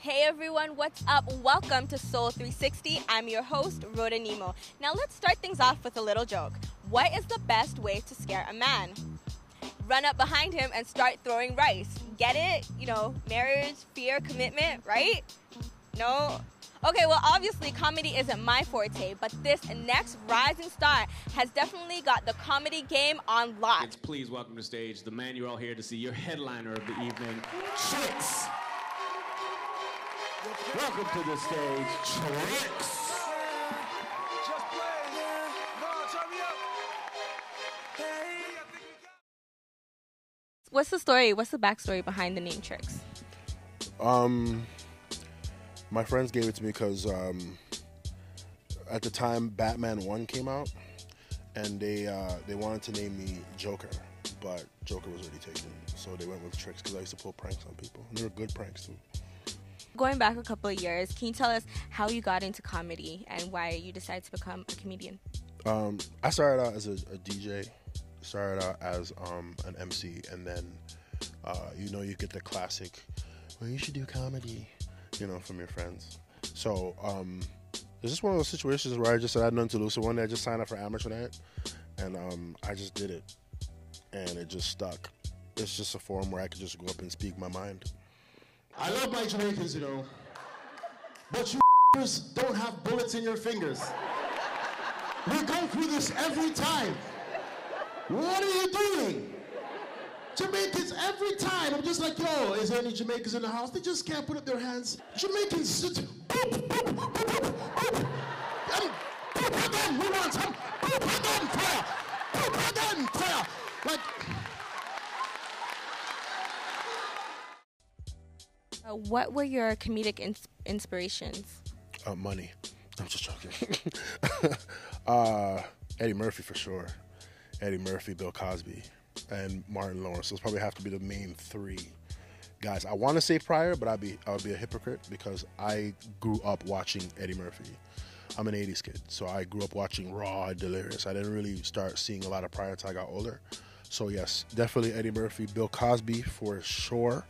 Hey everyone, what's up? Welcome to Soul 360. I'm your host, Rhoda Nimoh. Now let's start things off with a little joke. What is the best way to scare a man? Run up behind him and start throwing rice. Get it? You know, marriage, fear, commitment, right? No? Okay, well obviously comedy isn't my forte, but this next rising star has definitely got the comedy game on lock. Please welcome to stage the man you're all here to see, your headliner of the evening, Trixx. Welcome to the stage, Trixx. What's the story? What's the backstory behind the name Trixx? My friends gave it to me because at the time Batman 1 came out, and they wanted to name me Joker, but Joker was already taken, so they went with Trixx because I used to pull pranks on people, and they were good pranks too. Going back a couple of years, can you tell us how you got into comedy and why you decided to become a comedian? I started out as a DJ, started out as an MC, and then you get the classic, well, you should do comedy, from your friends. So it's just one of those situations where I just had nothing to lose. So one day I just signed up for amateur night, and I just did it, and it just stuck. It's just a forum where I could just go up and speak my mind. I love my Jamaicans, but you don't have bullets in your fingers. We go through this every time. What are you doing? Jamaicans, every time, I'm just like, yo, is there any Jamaicans in the house? They just can't put up their hands. Jamaicans sit, boop, boop, boop, boop, boop, boop. Boop again, we want some, boop again, fire, boop again, fire. Like, what were your comedic inspirations? Money. I'm just joking. Eddie Murphy for sure. Eddie Murphy, Bill Cosby, and Martin Lawrence. Those probably have to be the main three guys. I want to say Pryor, but I would be a hypocrite because I grew up watching Eddie Murphy. I'm an 80s kid, so I grew up watching Raw and Delirious. I didn't really start seeing a lot of Pryor until I got older. So yes, definitely Eddie Murphy, Bill Cosby for sure,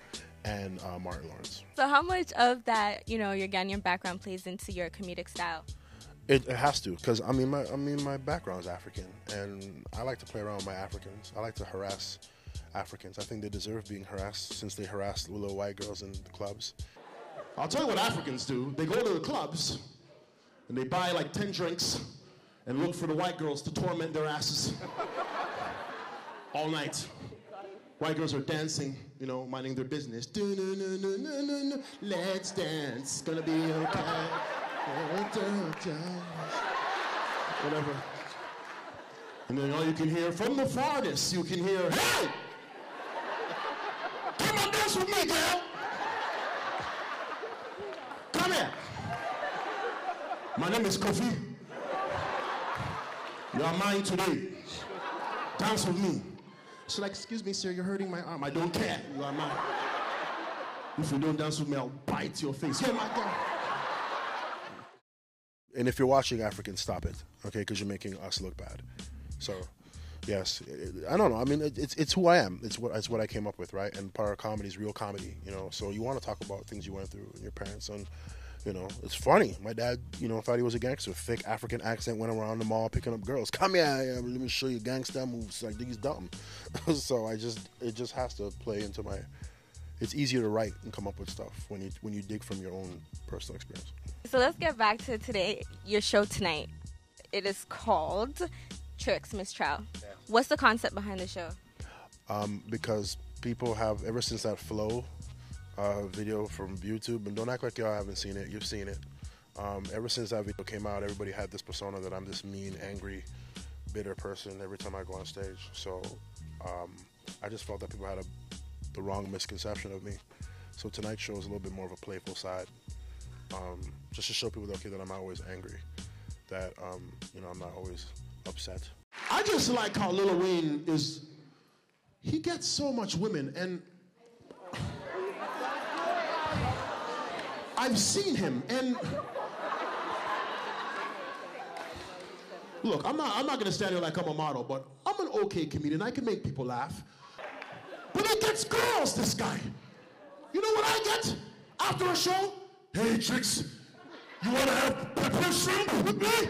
and Martin Lawrence. So how much of that, your Ghanaian background plays into your comedic style? It has to, because my background is African, and I like to play around with my Africans. I like to harass Africans. I think they deserve being harassed since they harass little white girls in the clubs. I'll tell you what Africans do. They go to the clubs and they buy like 10 drinks and look for the white girls to torment their asses all night. White girls are dancing, minding their business. Let's dance, gonna be okay. Whatever. And then all you can hear from the farthest, you can hear, hey! Come on, dance with me, girl! Come here. My name is Kofi. You are mine today. Dance with me. She's like, excuse me, sir, you're hurting my arm. I don't care. You are mine. If you don't dance with me, I'll bite your face. Yeah, my God. And if you're watching Africans, stop it, okay? Because you're making us look bad. So, yes, I don't know. I mean, it's who I am. It's what I came up with, right? And part of comedy is real comedy, So you want to talk about things you went through and your parents, and it's funny. My dad, thought he was a gangster. Thick African accent, went around the mall picking up girls. Come here, let me show you gangster moves. I think he's dumb. So it just has to play into my. It's easier to write and come up with stuff when you dig from your own personal experience. So let's get back to your show tonight. It is called Trixx, Mistrial. Yeah. What's the concept behind the show? Because people have, ever since that Flow video from YouTube, and don't act like y'all haven't seen it, you've seen it. Ever since that video came out, everybody had this persona that I'm this mean, angry, bitter person every time I go on stage. So I just felt that people had the wrong misconception of me. So tonight's show is a little bit more of a playful side. Just to show people that I'm not always angry, that I'm not always upset. I just like how Lil Wayne he gets so much women, and I've seen him, and look, I'm not gonna stand here like I'm a model, but I'm an okay comedian. I can make people laugh. But he gets girls, this guy. You know what I get after a show? Hey, Trixx, you wanna have pepper shrimp with me?